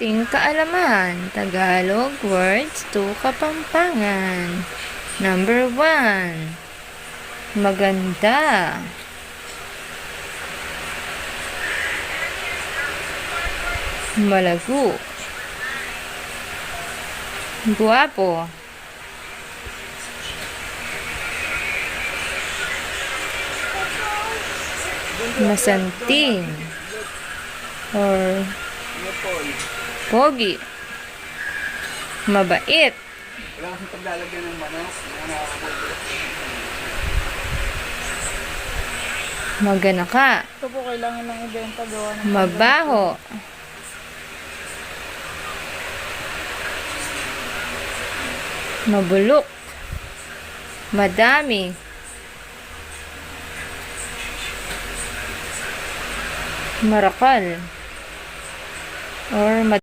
ating kaalaman. Tagalog words to Kapampangan. Number 1. Maganda. Malago. Guwapo. Masanting. Or pogi. Mabait. Wala kasi paglalagyan ng manok. Magana ka. Ito po kailangan ng ibenta gawa ng Mabaho. Mabulok. Madami. Marakal. Or